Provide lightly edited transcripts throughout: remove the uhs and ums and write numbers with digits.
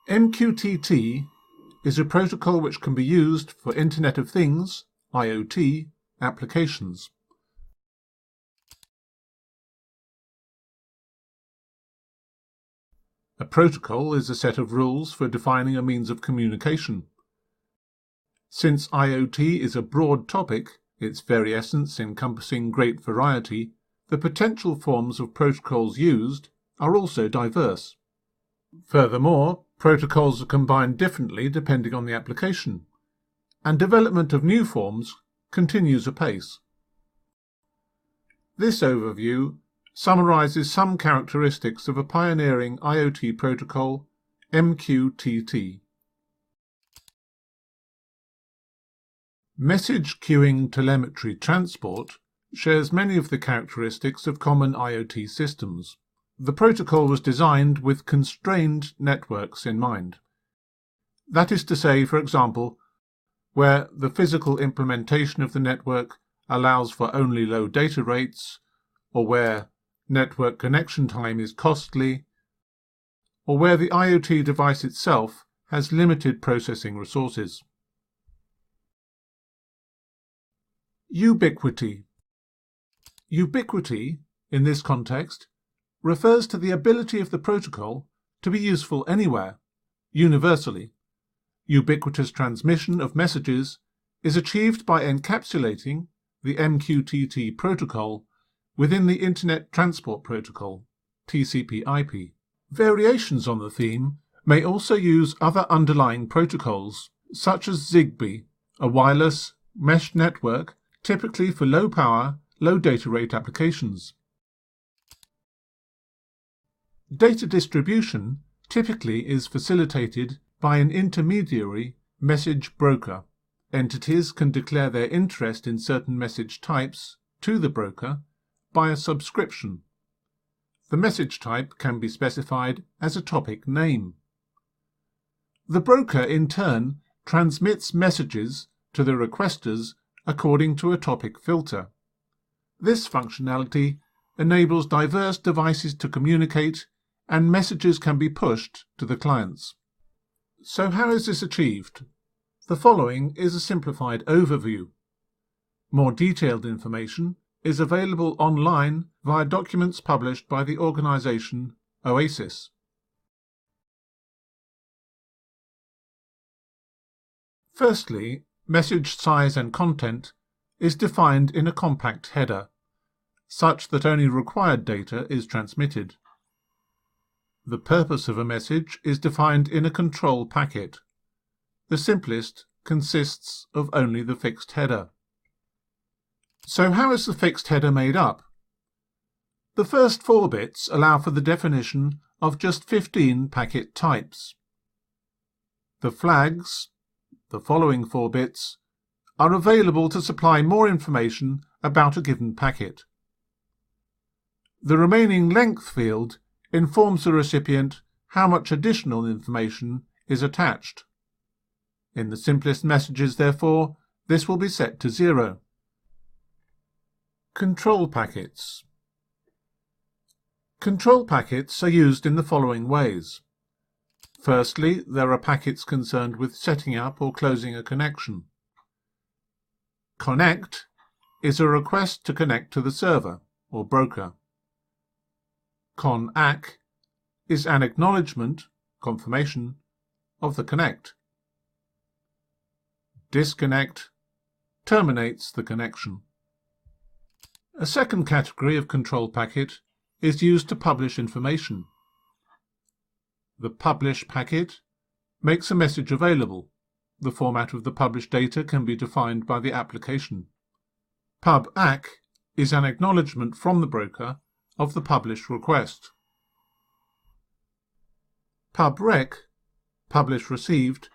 MQTT is a protocol which can be used for Internet of Things, IoT, applications. A protocol is a set of rules for defining a means of communication. Since IoT is a broad topic, its very essence encompassing great variety, the potential forms of protocols used are also diverse. Furthermore, protocols are combined differently depending on the application, and development of new forms continues apace. This overview summarizes some characteristics of a pioneering IoT protocol, MQTT. Message Queuing Telemetry Transport shares many of the characteristics of common IoT systems. The protocol was designed with constrained networks in mind. That is to say, for example, where the physical implementation of the network allows for only low data rates, or where network connection time is costly, or where the IoT device itself has limited processing resources. Ubiquity. Ubiquity, in this context, refers to the ability of the protocol to be useful anywhere, universally. Ubiquitous transmission of messages is achieved by encapsulating the MQTT protocol within the Internet Transport Protocol, TCP/IP. Variations on the theme may also use other underlying protocols, such as Zigbee, a wireless mesh network typically for low-power, low data rate applications. Data distribution typically is facilitated by an intermediary message broker. Entities can declare their interest in certain message types to the broker by a subscription. The message type can be specified as a topic name. The broker, in turn, transmits messages to the requesters according to a topic filter. This functionality enables diverse devices to communicate, and messages can be pushed to the clients. So how is this achieved? The following is a simplified overview. More detailed information is available online via documents published by the organization OASIS. Firstly, message size and content is defined in a compact header, such that only required data is transmitted. The purpose of a message is defined in a control packet. The simplest consists of only the fixed header. So how is the fixed header made up? The first 4 bits allow for the definition of just 15 packet types. The flags, the following 4 bits, are available to supply more information about a given packet. The remaining length field informs the recipient how much additional information is attached. In the simplest messages, therefore, this will be set to 0. Control packets. Control packets are used in the following ways. Firstly, there are packets concerned with setting up or closing a connection. Connect is a request to connect to the server or broker. Con-ACK is an acknowledgement, confirmation, of the connect. Disconnect terminates the connection. A second category of control packet is used to publish information. The publish packet makes a message available. The format of the published data can be defined by the application. Pub-ACK is an acknowledgement from the broker of the publish request. Pub-REC, publish received,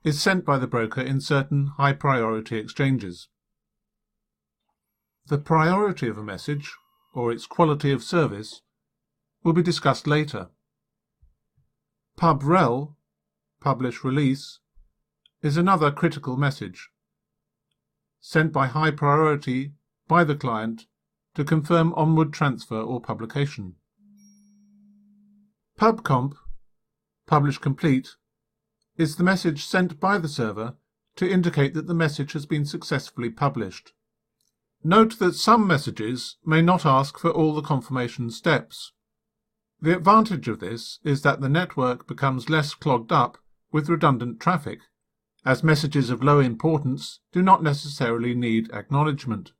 is sent by the broker in certain high-priority exchanges. The priority of a message, or its quality of service, will be discussed later. Pub-REL, publish release, is another critical message, sent by high priority by the client to confirm onward transfer or publication. PubComp, publish complete, is the message sent by the server to indicate that the message has been successfully published. Note that some messages may not ask for all the confirmation steps. The advantage of this is that the network becomes less clogged up with redundant traffic, as messages of low importance do not necessarily need acknowledgement.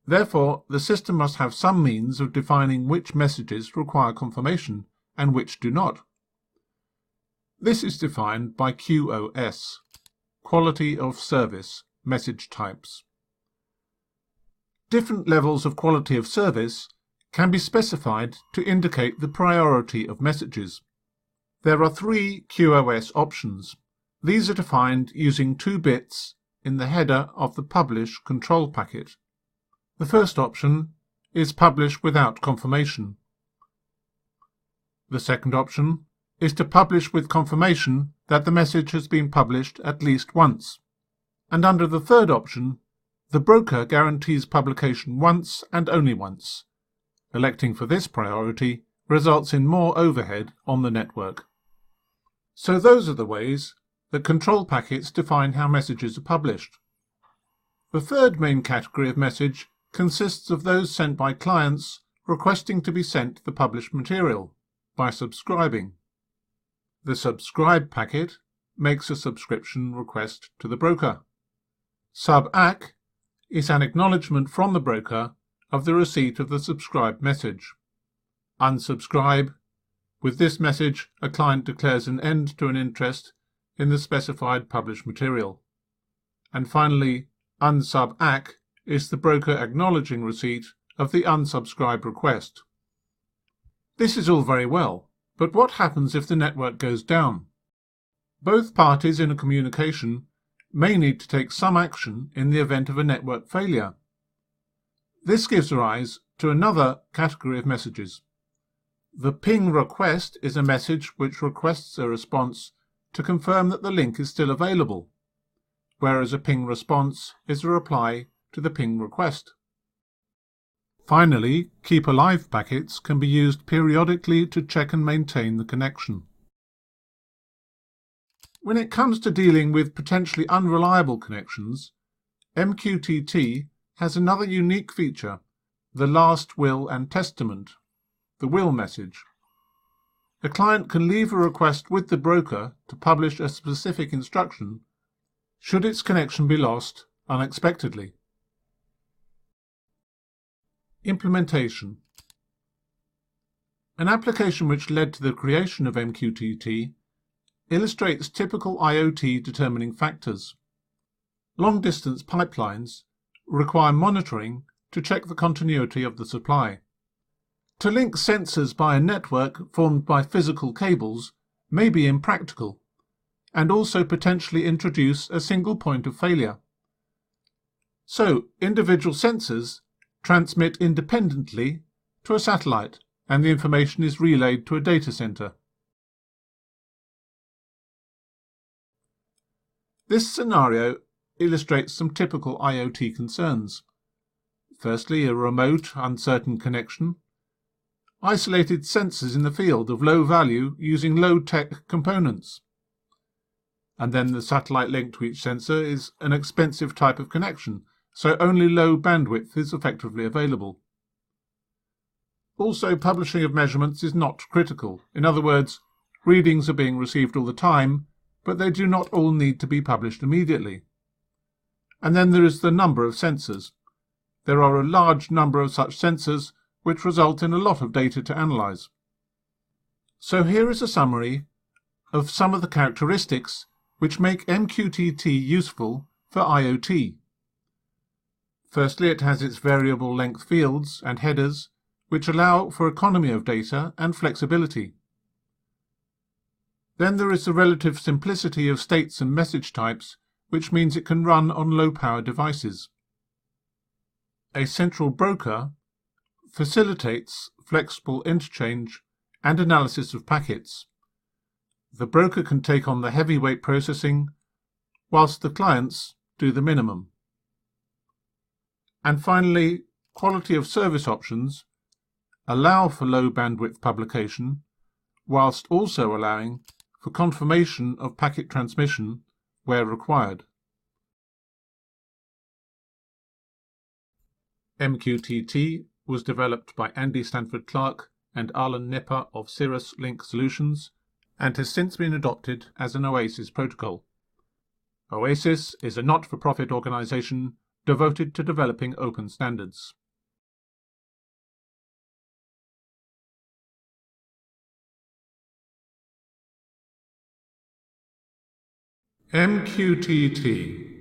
Therefore, the system must have some means of defining which messages require confirmation and which do not. This is defined by QoS, Quality of Service Message Types. Different levels of quality of service can be specified to indicate the priority of messages. There are 3 QoS options. These are defined using 2 bits in the header of the publish control packet. The first option is publish without confirmation. The second option is to publish with confirmation that the message has been published at least once. And under the third option, the broker guarantees publication once and only once. Electing for this priority results in more overhead on the network. So those are the ways that control packets define how messages are published. The third main category of message consists of those sent by clients requesting to be sent the published material by subscribing. The subscribe packet makes a subscription request to the broker. Sub-ACK is an acknowledgement from the broker of the receipt of the subscribed message. Unsubscribe. With this message, a client declares an end to an interest in the specified published material. And finally, unsub-ACK is the broker acknowledging receipt of the unsubscribed request. This is all very well, but what happens if the network goes down? Both parties in a communication may need to take some action in the event of a network failure. This gives rise to another category of messages. The ping request is a message which requests a response to confirm that the link is still available, whereas a ping response is a reply to the ping request. Finally, keep alive packets can be used periodically to check and maintain the connection. When it comes to dealing with potentially unreliable connections, MQTT has another unique feature, the last will and testament, the will message. A client can leave a request with the broker to publish a specific instruction should its connection be lost unexpectedly. Implementation. An application which led to the creation of MQTT illustrates typical IoT determining factors. Long-distance pipelines require monitoring to check the continuity of the supply. To link sensors by a network formed by physical cables may be impractical, and also potentially introduce a single point of failure. So, individual sensors transmit independently to a satellite, and the information is relayed to a data center. This scenario illustrates some typical IoT concerns. Firstly, a remote, uncertain connection. Isolated sensors in the field of low value using low-tech components. And then the satellite link to each sensor is an expensive type of connection, so only low bandwidth is effectively available. Also, publishing of measurements is not critical. In other words, readings are being received all the time, but they do not all need to be published immediately. And then there is the number of sensors. There are a large number of such sensors, which result in a lot of data to analyze. So here is a summary of some of the characteristics which make MQTT useful for IoT. Firstly, it has its variable length fields and headers, which allow for economy of data and flexibility. Then there is the relative simplicity of states and message types, which means it can run on low-power devices. A central broker facilitates flexible interchange and analysis of packets. The broker can take on the heavyweight processing, whilst the clients do the minimum. And finally, quality of service options allow for low bandwidth publication, whilst also allowing for confirmation of packet transmission where required. MQTT was developed by Andy Stanford Clark and Arlen Nepper of Cirrus Link Solutions and has since been adopted as an OASIS protocol. OASIS is a not-for-profit organization devoted to developing open standards. MQTT